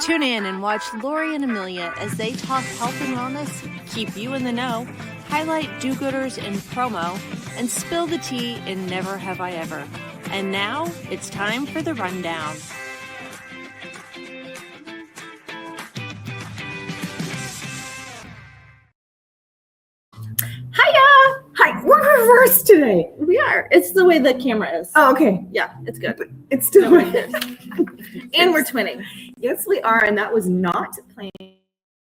Tune in and watch Lori and Amelia as they talk health and wellness, keep you in the know, highlight do-gooders in promo, and spill the tea in Never Have I Ever. And now it's time for the rundown. Hiya! Hi, we're reversed today. We are. It's the way the camera is. Oh, okay. Yeah, it's good. But it's still And we're twinning. Yes, we are, and that was not planned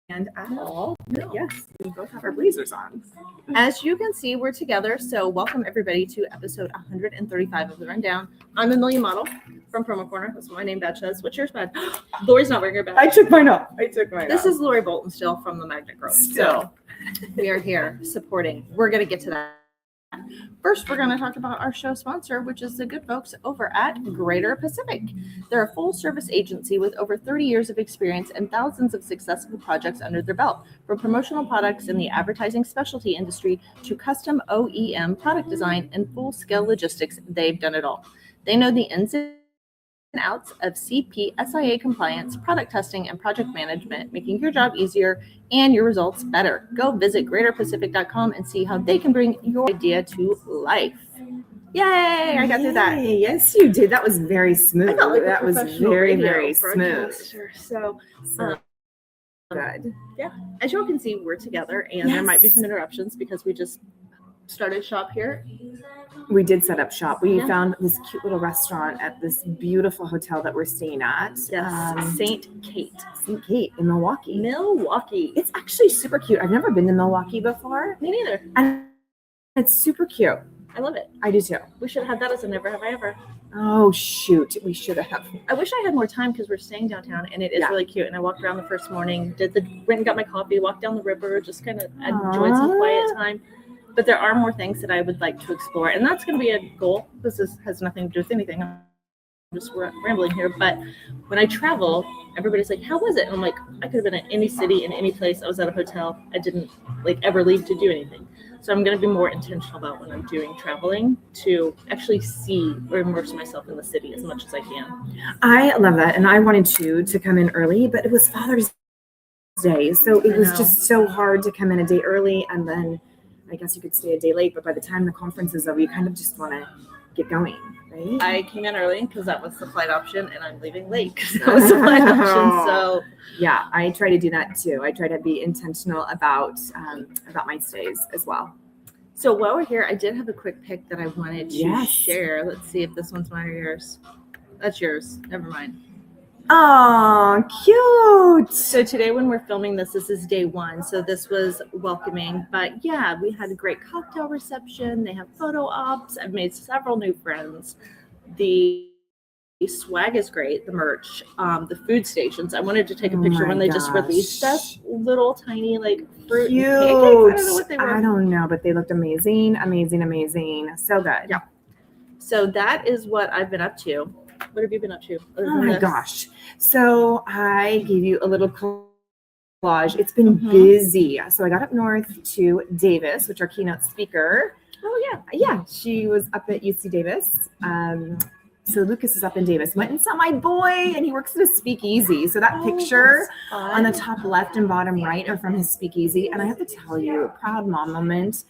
at all. No. Yes, we both have our blazers on. As you can see, we're together. So welcome everybody to episode 135 of The Rundown. I'm Amelia Madl from Promo Corner. That's what my name badge says. What's yours, badge? Lori's not wearing her badge. I took mine off. This is Lori Bolton still from the Magnet Grove. Still. So we are here supporting. We're going to get to that. First, we're going to talk about our show sponsor, which is the good folks over at Greater Pacific. They're a full-service agency with over 30 years of experience and thousands of successful projects under their belt. From promotional products in the advertising specialty industry to custom OEM product design and full-scale logistics, they've done it all. They know the ins and outs of CP/SIA compliance, product testing, and project management, making your job easier and your results better. Go visit greaterpacific.com and see how they can bring your idea to life. Yay! I got through that. Yes, you did. That was very smooth. I felt like that a was professional very, radio very smooth. broadcaster. So Good. yeah, as you all can see, we're together, and there might be some interruptions because we just started shop here. We did set up shop. We Yeah. found this cute little restaurant at this beautiful hotel that we're staying at. Yes, St. Kate. St. Kate in Milwaukee. Milwaukee. It's actually super cute. I've never been to Milwaukee before. Me neither. And it's super cute. I love it. I do too. We should have had that as a Never Have I Ever. Oh, shoot. We should have. I wish I had more time because we're staying downtown and it is Yeah. really cute. And I walked around the first morning, went and got my coffee, walked down the river, just kind of enjoyed some quiet time. But there are more things that I would like to explore, and that's going to be a goal. This has nothing to do with anything. I'm just rambling here. But when I travel, everybody's like, "How was it?" And I'm like, "I could have been at any city, in any place. I was at a hotel. I didn't ever leave to do anything." So I'm going to be more intentional about when I'm doing traveling to actually see or immerse myself in the city as much as I can. I love that. And I wanted to come in early, but it was Father's Day. So it was just so hard to come in a day early, and then I guess you could stay a day late, but by the time the conference is over, you kind of just want to get going, right? I came in early because that was the flight option, and I'm leaving late because that was the flight option. So yeah, I try to do that too. I try to be intentional about my stays as well. So while we're here, I did have a quick pic that I wanted to Yes. share. Let's see if this one's mine or yours. That's yours. Never mind. Oh, cute. So today when we're filming this is day one. So this was welcoming. But yeah, we had a great cocktail reception. They have photo ops. I've made several new friends. The swag is great, the merch, the food stations. I wanted to take a picture when they just released us. Little tiny fruit Cute. and pancakes. I don't know what they were. I don't know, but they looked amazing. So good. Yeah. So that is what I've been up to. What have you been up to? Oh my gosh. So I gave you a little collage. It's been busy. So I got up north to Davis, which our keynote speaker. Oh yeah. Yeah, she was up at UC Davis. So Lucas is up in Davis. Went and saw my boy, and he works at a speakeasy. So that picture on the top left and bottom right are from his speakeasy. And I have to tell you, proud mom moment.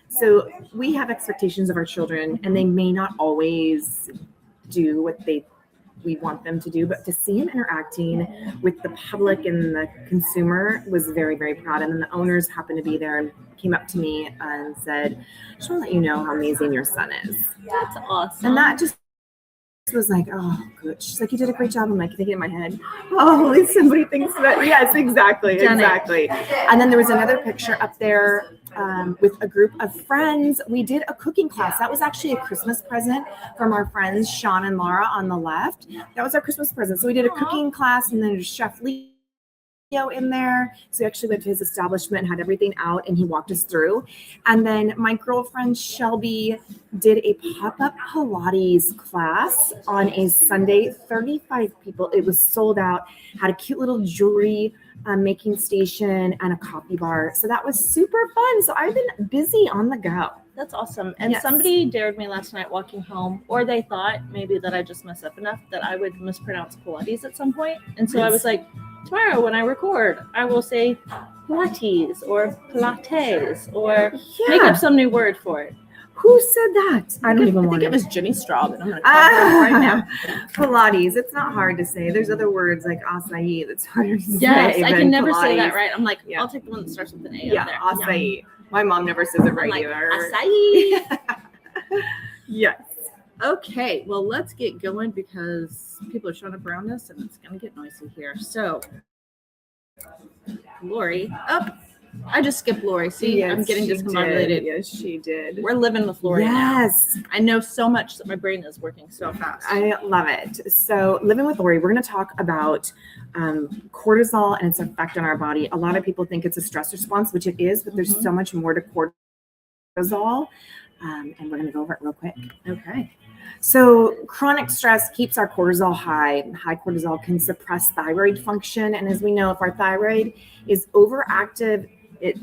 So we have expectations of our children, and they may not always do what we want them to do, but to see him interacting with the public and the consumer was very, very proud. And then the owners happened to be there and came up to me and said, "I just want to let you know how amazing your son is." That's awesome. And that just was like, oh, good. She's like, "You did a great job." I'm like thinking in my head, oh, at least somebody thinks that. Yes, exactly. And then there was another picture up there with a group of friends. We did a cooking class. That was actually a Christmas present from our friends, Sean and Laura on the left. That was our Christmas present. So we did a cooking class, and then there's Chef Leo in there. So we actually went to his establishment, had everything out, and he walked us through. And then my girlfriend Shelby did a pop-up Pilates class on a Sunday, 35 people. It was sold out, had a cute little jewelry making station and a coffee bar. So that was super fun. So I've been busy on the go. That's awesome. And Yes. somebody dared me last night walking home, or they thought maybe that I just mess up enough that I would mispronounce Pilates at some point. And so I was like, tomorrow when I record, I will say Pilates or Pilates or make up some new word for it. Who said that? I think it was Jimmy Straub, and I'm going to call her right now. Pilates. It's not hard to say. There's other words like acai that's harder to say. Yes, I can never say Pilates. that right. I'm like, Yeah. I'll take the one that starts with an A. Yeah, up there. acai. My mom never says it right I'm like, either. acai. Yes. Okay, well, let's get going because people are showing up around us and it's going to get noisy here. So, Lori, I just skipped Lori. See, Yes, I'm getting she discombobulated. did. Yes, she did. We're living with Lori now. Yes. I know so much that my brain is working so fast. I love it. So, living with Lori, we're going to talk about cortisol and its effect on our body. A lot of people think it's a stress response, which it is, but there's so much more to cortisol. And we're going to go over it real quick. Okay. So, chronic stress keeps our cortisol high. High cortisol can suppress thyroid function. And as we know, if our thyroid is overactive, it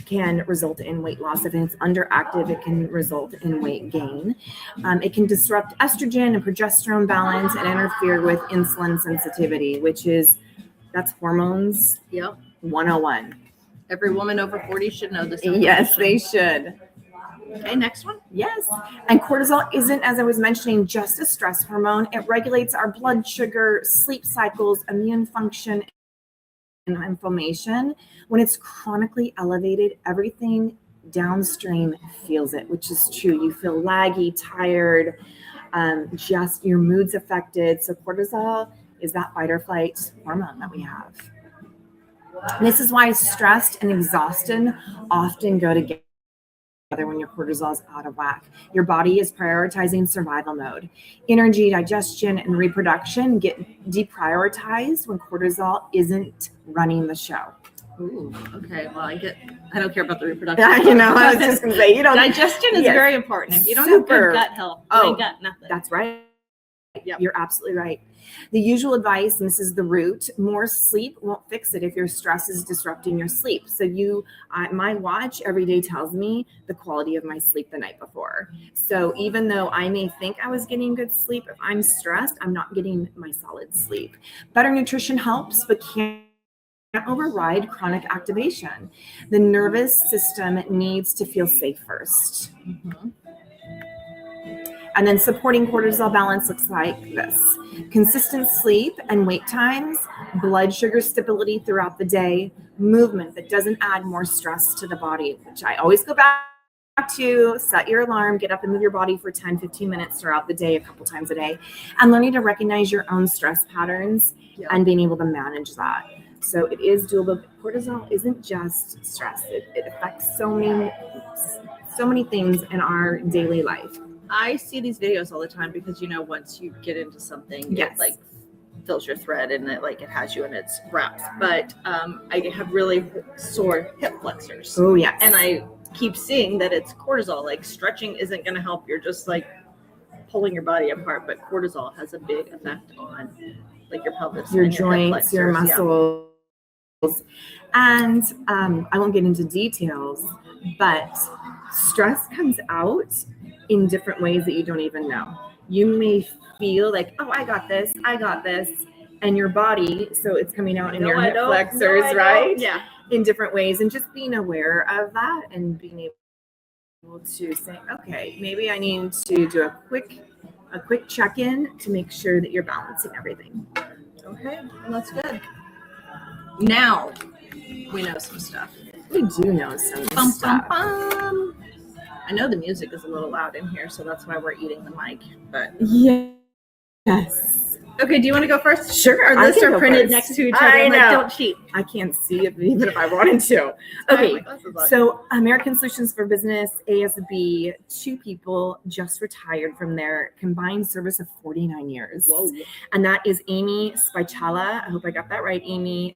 can result in weight loss. If it's underactive, it can result in weight gain. It can disrupt estrogen and progesterone balance and interfere with insulin sensitivity, that's hormones. Yep. 101. Every woman over 40 should know this. Yes, they should. Okay, next one. Yes. And cortisol isn't, as I was mentioning, just a stress hormone. It regulates our blood sugar, sleep cycles, immune function, and inflammation. When it's chronically elevated, everything downstream feels it, which is true. You feel laggy, tired, just your mood's affected. So cortisol is that fight or flight hormone that we have. And this is why stressed and exhausted often go together when your cortisol is out of whack. Your body is prioritizing survival mode. Energy, digestion, and reproduction get deprioritized when cortisol isn't running the show. Ooh, okay. Well, I don't care about the reproduction. I was just going to say, digestion is very important. If you don't have good gut health, you ain't got nothing. That's right. Yep. You're absolutely right. The usual advice, and this is the root, more sleep won't fix it if your stress is disrupting your sleep. So my watch every day tells me the quality of my sleep the night before. So even though I may think I was getting good sleep, if I'm stressed, I'm not getting my solid sleep. Better nutrition helps, but can't override chronic activation. The nervous system needs to feel safe first. Mm-hmm. And then supporting cortisol balance looks like this: consistent sleep and wake times, blood sugar stability throughout the day, movement that doesn't add more stress to the body, which I always go back to. Set your alarm, get up and move your body for 10, 15 minutes throughout the day, a couple times a day, and learning to recognize your own stress patterns and being able to manage that. So it is doable. Cortisol isn't just stress. It affects so many things in our daily life. I see these videos all the time because, once you get into something, yes, it fills your thread and it has you in its wraps. But I have really sore hip flexors. Oh, yes. And I keep seeing that it's cortisol. Stretching isn't going to help. You're just pulling your body apart. But cortisol has a big effect on your pelvis, your and joints, your muscles. Yeah. And I won't get into details, but stress comes out in different ways that you don't even know. You may feel like, oh, I got this, and your body, so it's coming out in your hip flexors, right? Yeah. In different ways, and just being aware of that and being able to say, okay, maybe I need to do a quick check-in to make sure that you're balancing everything. Okay, well, that's good. Now we know some stuff. We do know some stuff. Bum. I know the music is a little loud in here, so that's why we're eating the mic. But yes. Okay, do you want to go first? Sure. Our lists are printed next to each other. I know. Don't cheat. I can't see it even if I wanted to. Okay, so American Solutions for Business, ASB, 2 people just retired from their combined service of 49 years. Whoa. And that is Amy Spichala. I hope I got that right, Amy,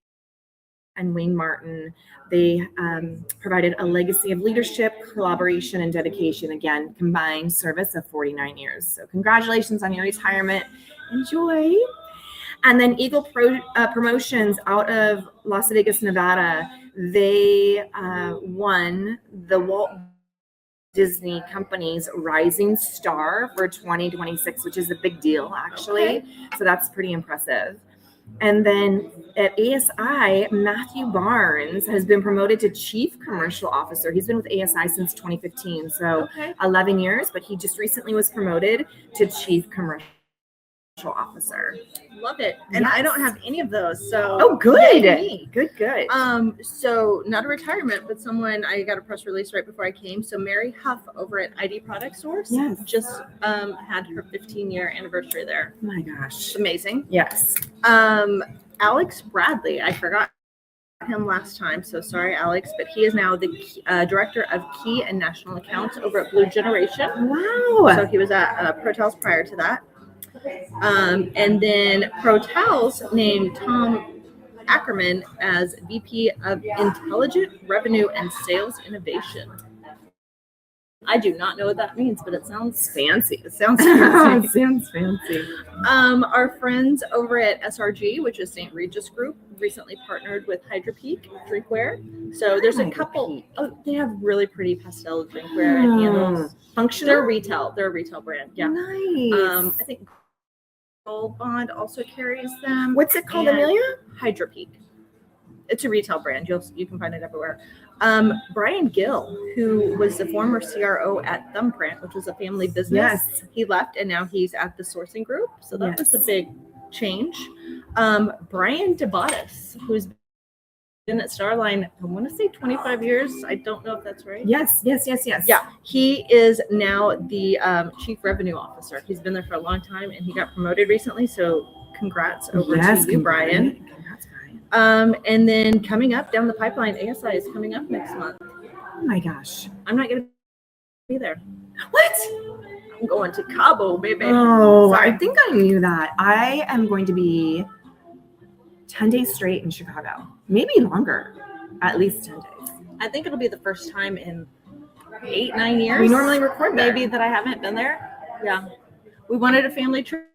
and Wayne Martin. They provided a legacy of leadership, collaboration, and dedication. Again, combined service of 49 years. So congratulations on your retirement. Enjoy. And then Eagle Promotions out of Las Vegas, Nevada. They won the Walt Disney company's rising star for 2026, which is a big deal, actually. Okay. So that's pretty impressive. And then at ASI, Matthew Barnes has been promoted to Chief Commercial Officer. He's been with ASI since 2015, so Okay. 11 years, but he just recently was promoted to Chief Commercial Officer. Love it. And I don't have any of those. So Oh, good. yay me. Good. So not a retirement, but someone I got a press release right before I came. So Mary Huff over at ID Product Source Yes. just had her 15-year anniversary there. Oh my gosh. It's amazing. Yes. Alex Bradley, I forgot him last time, so sorry, Alex, but he is now the director of Key and National Accounts over at Blue Generation. Wow. So he was at ProTels prior to that. And then ProTels named Tom Ackerman as VP of Intelligent Revenue and Sales Innovation. I do not know what that means, but it sounds fancy. It sounds fancy. It sounds fancy. Our friends over at SRG, which is St. Regis Group, recently partnered with Hydro Peak Drinkware. So there's a couple. Oh, they have really pretty pastel drinkware and handles. Functional. They're a retail brand. Yeah. Nice. I think Gold Bond also carries them. What's it called, And Amelia? Hydro Peak. It's a retail brand. You can find it everywhere. Brian Gill, who was the former CRO at Thumbprint, which was a family business. Yes. He left and now he's at the sourcing group. So that was a big change. Brian DeBottis, who's been at Starline, I want to say 25 years. I don't know if that's right. Yes. Yeah, he is now the chief revenue officer. He's been there for a long time and he got promoted recently. So congrats over to you, Brian. Congrats, Brian. And then coming up down the pipeline, ASI is coming up next month. Oh my gosh. I'm not going to be there. What? I'm going to Cabo, baby. Oh, Sorry. I think I knew that. I am going to be 10 days straight in Chicago. Maybe longer. At least 10 days. I think it'll be the first time in 8-9 years. We normally record there. Maybe that I haven't been there. Yeah. We wanted a family trip.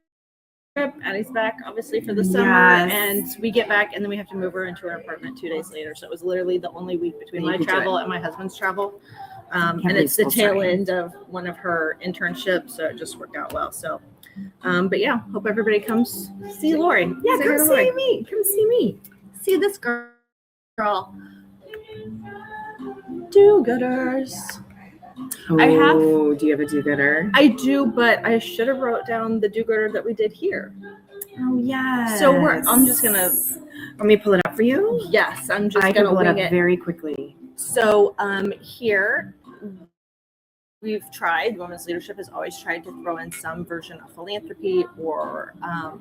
Addie's back, obviously, for the summer. Yes. And we get back, and then we have to move her into her apartment 2 days later. So it was literally the only week between my travel and my husband's travel. And it's the tail end of one of her internships, so it just worked out well. So, but yeah, hope everybody comes see Lori. Yeah, Say come hi to see Lori. me. Come see me. See this girl. Do-gooders. I have- Oh, do you have a do-gooder? I do, but I should have wrote down the do-gooder that we did here. Oh, yes. So I'm just gonna. Let me pull it up for you. Yes, I'm just I can gonna pull it up wing it. very quickly. So here we've tried. Women's Leadership has always tried to throw in some version of philanthropy or A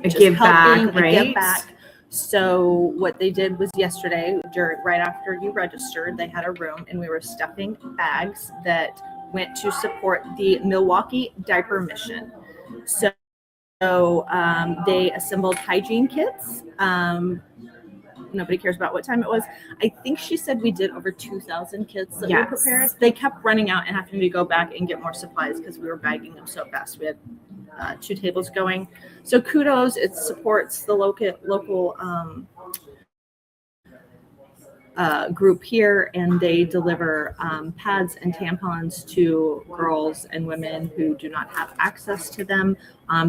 just give helping, back, a right? give back. So what they did was yesterday, right after you registered, they had a room and we were stuffing bags that went to support the Milwaukee Diaper Mission. So they assembled hygiene kits. Nobody cares about what time it was. I think she said we did over 2,000 kits that we prepared. They kept running out and having to go back and get more supplies because we were bagging them so fast. We had 2 tables going. So kudos. It supports the local group here, and they deliver pads and tampons to girls and women who do not have access to them.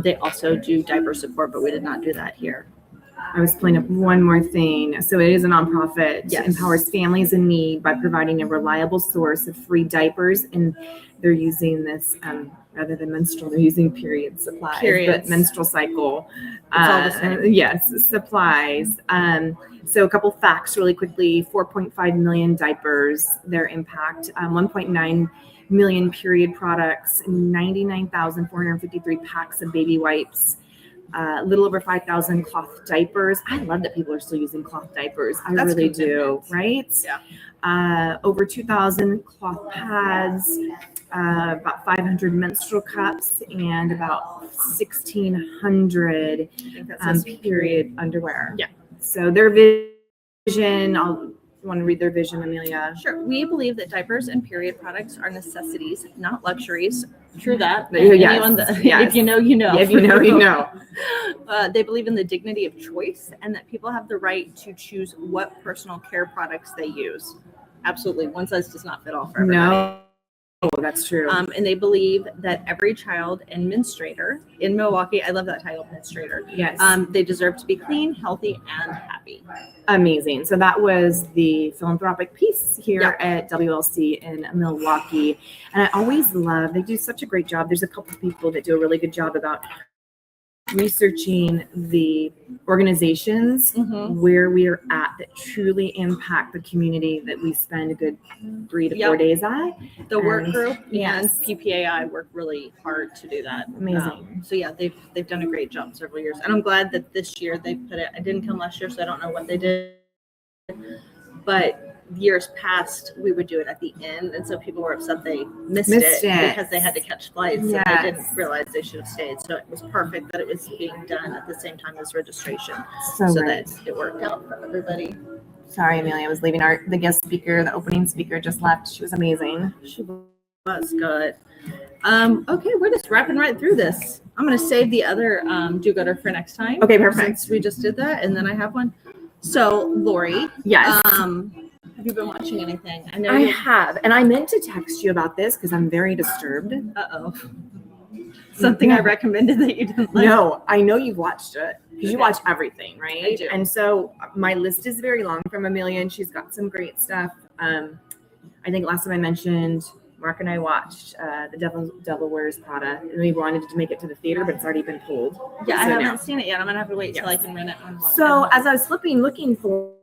They also do diaper support, but we did not do that here. I was pulling up one more thing. So it is a nonprofit. Yes. Empowers families in need by providing a reliable source of free diapers, and they're using this rather than menstrual, they're using period supplies. Periods. But menstrual cycle. It's all the same. Yes, supplies. So a couple facts really quickly: 4.5 million diapers. Their impact: 1.9 million period products, 99,453 packs of baby wipes. A little over 5,000 cloth diapers. I love that people are still using cloth diapers. I That's really do, commitment. right? Yeah. Over 2,000 cloth pads, about 500 menstrual cups, and about 1,600 I think that's period underwear. Yeah. So their vision, I'll want to read their vision, Amelia. Sure. We believe that diapers and period products are necessities, not luxuries. True that. Yes. Anyone that, Yes. If you know, you know. If you know, you know. They believe in the dignity of choice and that people have the right to choose what personal care products they use. Absolutely. One size does not fit all for everybody. Oh, that's true. And they believe that every child and menstruator in Milwaukee, I love that title, menstruator. Yes. They deserve to be clean, healthy, and happy. Amazing. So that was the philanthropic piece here Yep. at WLC in Milwaukee. And I always love, they do such a great job. There's a couple of people that do a really good job about researching the organizations where we are at that truly impact the community that we spend a good 3 to 4 days at. The work And- group yes. and PPAI work really hard to do that. Amazing. So yeah, they've done a great job several years, and I'm glad that this year they put it. I didn't come last year, so I don't know what they did, but years past we would do it at the end, and so people were upset they missed it because they had to catch flights and they didn't realize they should have stayed. So it was perfect that it was being done at the same time as registration, so that it worked out for everybody. Sorry, Amelia, I was leaving the guest speaker, the opening speaker just left. She was amazing. She was good. Okay, we're just wrapping right through this. I'm going to save the other do-gooder for next time. Okay, perfect. Since we just did that, and then I have one. So, Lori, Yes. have you been watching anything? I know I have, and I meant to text you about this because I'm very disturbed. Uh-oh. Something I recommended that you didn't like. No, I know you've watched it because you watch everything, right? I do. And so my list is very long from Amelia, and she's got some great stuff. I think last time I mentioned Mark and I watched The Devil Wears Prada, and we wanted to make it to the theater, but it's already been pulled. Yeah, I So haven't no. seen it yet. I'm gonna have to wait till I can rent it. So as I was flipping, looking for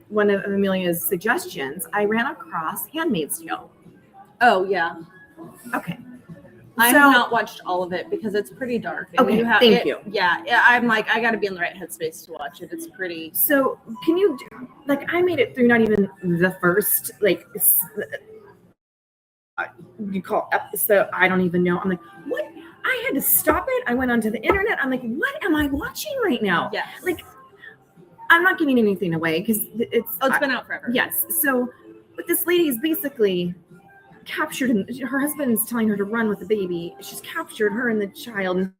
one of Amelia's suggestions, I ran across Handmaid's Tale. Oh yeah, Okay. I So- have not watched all of it because it's pretty dark. And Okay, have, thank you. Yeah, I'm like, I got to be in the right headspace to watch it. It's pretty. So can you do, like, I made it through not even the first, like, you call episode, I don't even know. I'm like, what? I had to stop it. I went onto the internet. I'm like, what am I watching right now? Yes. Like, I'm not giving anything away because it's Been out forever. yes. So, but this lady is basically captured, and her husband's telling her to run with the baby. She's captured her and the child and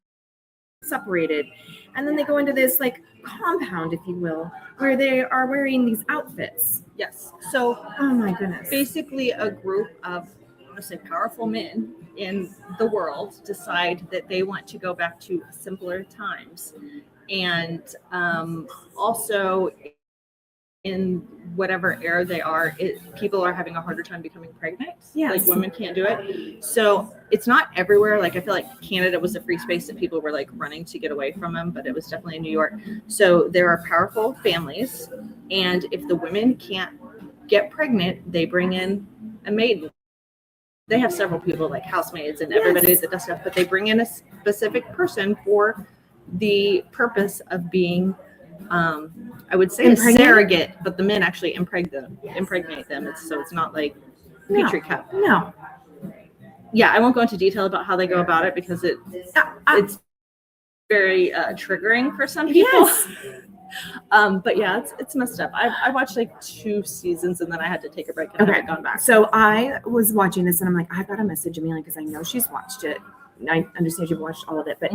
separated, and then they go into this like compound, if you will, where they are wearing these outfits. Yes. So Oh my goodness. basically, a group of, I'm gonna say, powerful men in the world decide that they want to go back to simpler times, and also in whatever era they are, people are having a harder time becoming pregnant. Yes. Like women can't do it. So it's not everywhere. Like I feel like Canada was a free space that people were like running to get away from them, but it was definitely in New York. So there are powerful families, and if the women can't get pregnant, they bring in a maid. They have several people like housemaids and everybody Yes. that does stuff, but they bring in a specific person for the purpose of being I would say a Impregnated? surrogate, but the men actually impregnate them. So it's not like Petri cup. No. Yeah, I won't go into detail about how they go about it because it's very triggering for some people. Yes. But yeah, it's messed up. I watched like 2 seasons and then I had to take a break and Okay. haven't gone back. So I was watching this and I'm like, I've got to message Amelia because I know she's watched it. And I understand you've watched all of it, but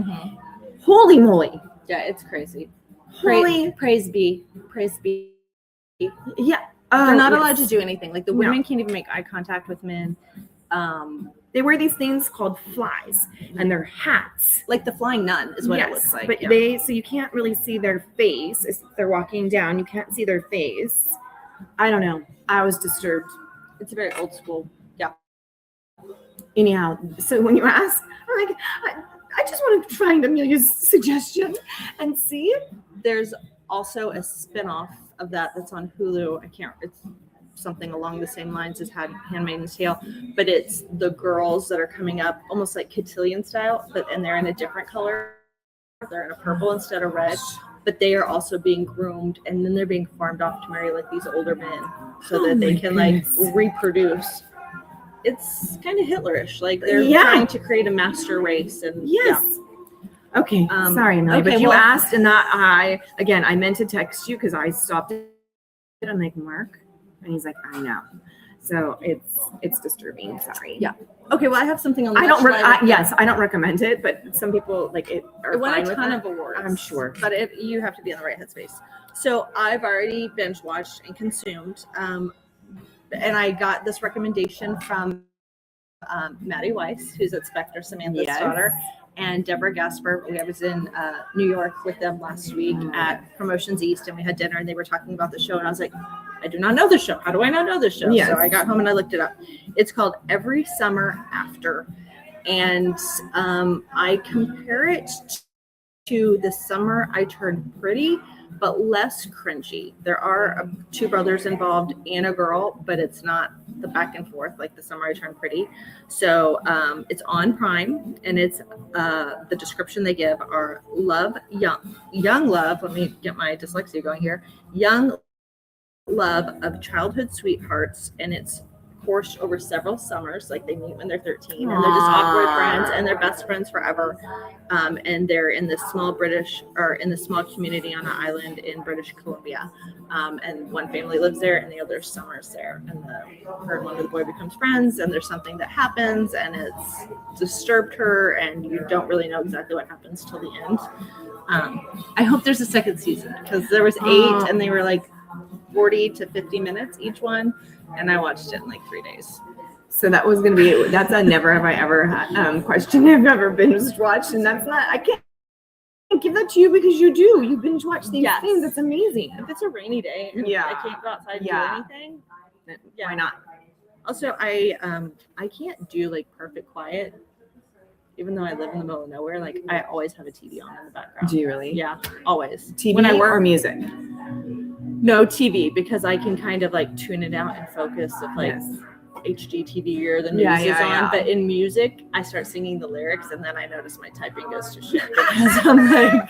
holy moly. Yeah, it's crazy. Holy. Praise be. Yeah. They're not yes. allowed to do anything. Like the No. women can't even make eye contact with men. They wear these things called flies and they're hats. Like the flying nun is what it Yes, looks like. but yeah. so you can't really see their face if they're walking down. You can't see their face. I don't know. I was disturbed. It's very old school. Yeah. Anyhow, so when you ask, I'm like, I just want to find Amelia's suggestion and see. There's also a spin-off of that's on Hulu. It's something along the same lines as Handmaid's Tale, but it's the girls that are coming up almost like cotillion style, and they're in a different color. They're in a purple instead of red, but they are also being groomed, and then they're being farmed off to marry like these older men so that they can like reproduce. It's kind of Hitlerish. Like they're trying to create a master race. And yes. Yeah. Okay. Sorry, Amelia, but you asked, and that I meant to text you because I stopped it. I'm like, Mark, and he's like, I know. So it's disturbing. Sorry. Yeah. Okay. Well, I have something on the I don't recommend it, but some people like it. It won a ton of awards. I'm sure, but you have to be in the right headspace. So I've already binge watched and consumed, and I got this recommendation from Maddie Weiss, who's at Spectre, Samantha's Yes. daughter, and Deborah Gasper. I was in New York with them last week at Promotions East, and we had dinner, and they were talking about the show, and I was like, I do not know the show. How do I not know this show? Yes. So I got home and I looked it up. It's called Every Summer After, and I compare it to The Summer I Turned Pretty, but less cringy. There are two brothers involved and a girl, but it's not the back and forth like The Summer I Turned Pretty. So it's on Prime, and it's the description they give are young love. Let me get my dyslexia going here. Young love of childhood sweethearts, and it's coursed over several summers. Like they meet when they're 13, and they're just awkward friends, and they're best friends forever. And they're in this small community on an island in British Columbia. And one family lives there, and the other summers there. And her and one of the boy becomes friends, and there's something that happens, and it's disturbed her, and you don't really know exactly what happens till the end. I hope there's a second season, because there was 8, and they were like 40 to 50 minutes each one, and I watched it in like 3 days. So that's a never have I ever had question I've ever binge watched, and that's not, I can't give that to you because you binge watch these things. That's amazing. If it's a rainy day and I can't go outside and do anything, why not? Also, I can't do like perfect quiet, even though I live in the middle of nowhere. Like I always have a TV on in the background. Do you really? Yeah, always. TV when I work, or music? No, TV, because I can kind of like tune it out and focus if like HD TV or the news is on. But in music, I start singing the lyrics, and then I notice my typing goes to shit because I'm like,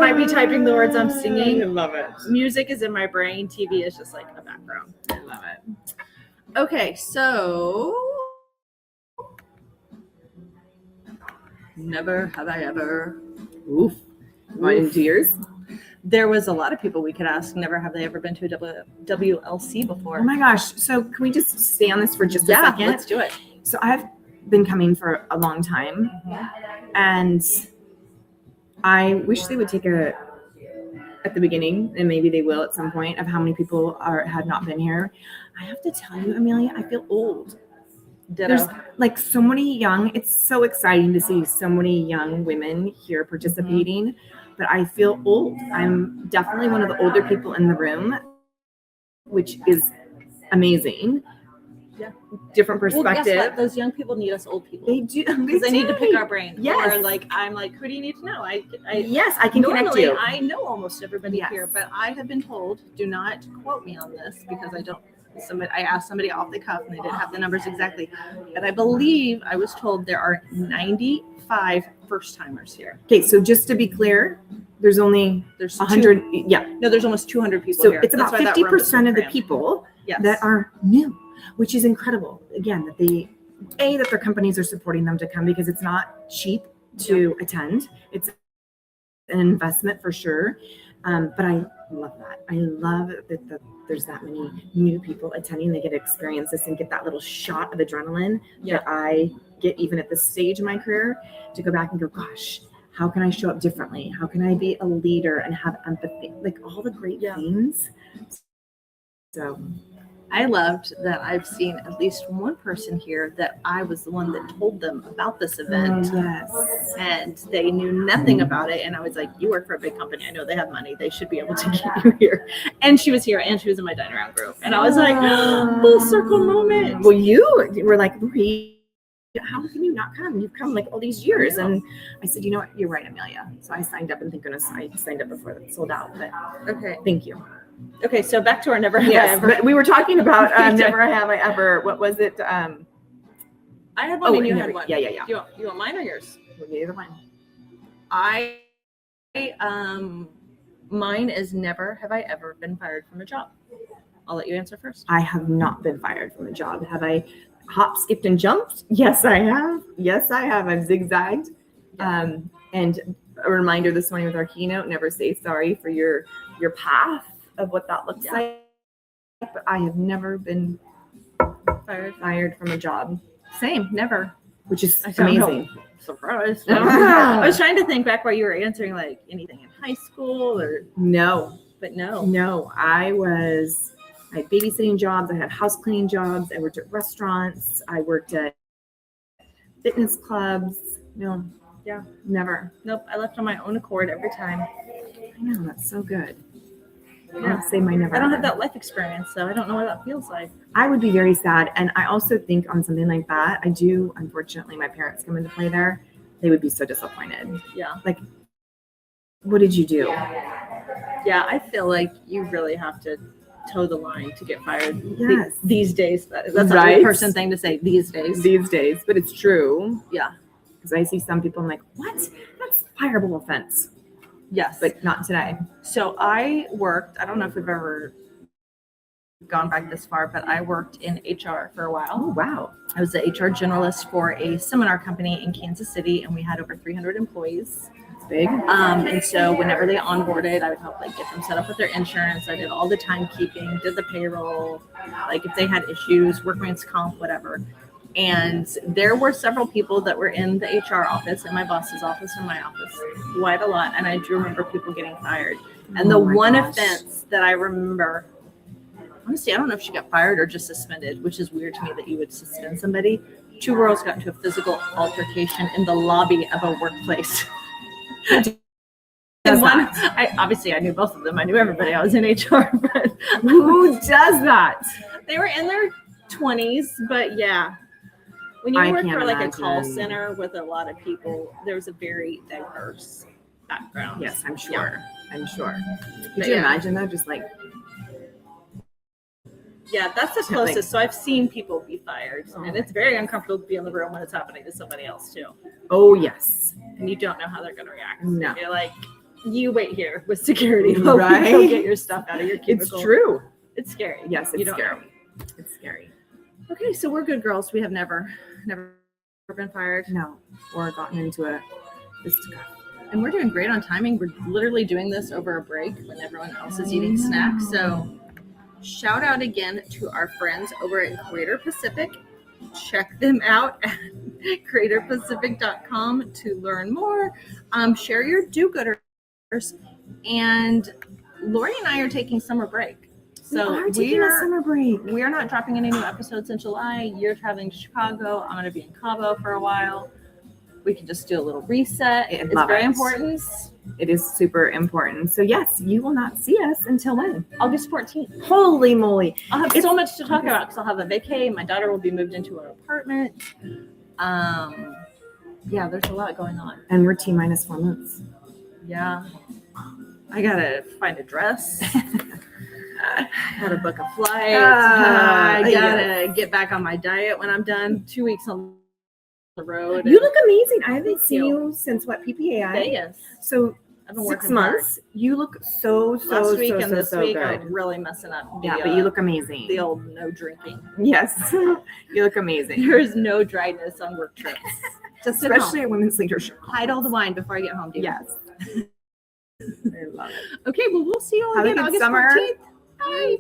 might be typing the words I'm singing. I love it. Music is in my brain. TV is just like a background. I love it. Okay, so never have I ever. Oof. Want to do yours? There was a lot of people we could ask. Never have they ever been to a WLC before? Oh my gosh. So can we just stay on this for just a second? Let's do it. So I've been coming for a long time, and I wish they would take at the beginning, and maybe they will at some point, of how many people had not been here. I have to tell you, Amelia, I feel old. Ditto. There's like so many it's so exciting to see so many young women here participating, but I feel old. I'm definitely one of the older people in the room, which is amazing. Yeah. Different perspective. Well, guess what? Those young people need us old people. They do. Because they need to pick our brain. Yes. Or like, I'm like, who do you need to know? Yes, I can connect you. I know almost everybody here, but I have been told, do not quote me on this because I don't. I asked somebody off the cuff, and they didn't have the numbers exactly. But I believe I was told there are 95 first timers here. Okay, so just to be clear, there's 100. No, there's almost 200 people so here. It's about 50% of the people that are new, which is incredible. Again, that their companies are supporting them to come, because it's not cheap to attend. It's an investment for sure. But I love that. I love that there's that many new people attending. They get to experience this and get that little shot of adrenaline that I get even at this stage of my career, to go back and go, gosh, how can I show up differently? How can I be a leader and have empathy? Like all the great things. So I loved that I've seen at least one person here that I was the one that told them about this event. Yes. And they knew nothing about it. And I was like, you work for a big company. I know they have money. They should be able to get you here. And she was here, and she was in my dine around group. And I was like, full circle moment. Well, you were like, Lori, how can you not come? You've come like all these years. And I said, you know what? You're right, Amelia. So I signed up, and thank goodness I signed up before it sold out. But okay. Thank you. Okay, so back to our never have I ever. But we were talking about never have I ever. What was it? I had one, and you had one. Yeah. You want mine or yours? Either one. Mine is never have I ever been fired from a job. I'll let you answer first. I have not been fired from a job. Have I hop, skipped, and jumped? Yes, I have. I've zigzagged. And a reminder this morning with our keynote: never say sorry for your path of what that looks like. But I have never been fired from a job. Same, never. Which is amazing. Surprised. I was trying to think back while you were answering, like anything in high school or no. I had babysitting jobs. I had house cleaning jobs. I worked at restaurants. I worked at fitness clubs. No. Yeah. Never. Nope. I left on my own accord every time. I know, that's so good. Yeah. I'll say my never. I don't have ever. that life experience, so I don't know what that feels like. I would be very sad. And I also think on something like that, I do, unfortunately, my parents come into play there. They would be so disappointed. Yeah. Like, what did you do? Yeah, I feel like you really have to toe the line to get fired Yes. these days. That's a Right? old person thing to say these days. These days, but it's true. Yeah. Because I see some people, I'm like, what? That's a fireable offense. Yes. But not today. So I worked, I don't know if we've ever gone back this far, but I worked in HR for a Oh, while. wow. I was the HR generalist for a seminar company in Kansas City, and we had over 300 employees. It's big. And so whenever they onboarded, I would help like get them set up with their insurance. I did all the timekeeping, did the payroll, like if they had issues, workman's comp, whatever. And there were several people that were in the HR office, in my boss's office, in my office, quite a lot. And I do remember people getting fired. And the Oh my one gosh. offense that I remember, honestly, I don't know if she got fired or just suspended, which is weird to me that you would suspend somebody. 2 girls got into a physical altercation in the lobby of a workplace. And one, I knew both of them. I knew everybody. I was in HR, but Who does that? they were in their 20s. But yeah, when you I work can't for like a call imagine. center with a lot of people, there's a very diverse background. Yes, I'm sure. I'm sure. Could But you yeah. imagine that? Just like, Yeah, that's the Something. closest. So I've seen people be fired, and it's very uncomfortable to be in the room when it's happening to somebody else too, oh, yes. and you don't know how they're going to react. No. You're like, you wait here with security while we Right? go get your stuff out of your It's cubicle. true. It's scary. Yes, You it's don't scary. It's scary. know. Okay, so we're good girls. We have never been fired, No. Or gotten into a fisticuff. and we're doing great on timing. We're literally doing this over a break when everyone else is eating snacks. So shout out again to our friends over at Greater Pacific. Check them out at greaterpacific.com to learn more. Share your do-gooders. And Lori and I are taking summer break. So we are taking a summer break. we are not dropping any new episodes in July. You're traveling to Chicago. I'm going to be in Cabo for a while. We can just do a little reset. I It's love very it. important. It is super important. So, yes, you will not see us until when? August 14th. Holy moly. I'll have It's- so much to talk about because I'll have a vacay. My daughter will be moved into an apartment. Yeah, there's a lot going on. And we're T minus 4 months. Yeah. I gotta find a dress. Gotta book a flight. I gotta get back on my diet when I'm done. 2 weeks on the road. You look amazing. I haven't Thank seen you. you since what, PPAI? Vegas. So, I've been 6 working hard. months. You look so Last week and this week, good. I'm really messing up. Yeah, but you look amazing. the old no drinking. Yes, you look amazing. There is no dryness on work trips. Just Especially at women's leadership. hide all the wine before I get home. Dear. Yes. I love it. Okay, well, we'll see you all Have a again good August summer. 14th. Bye.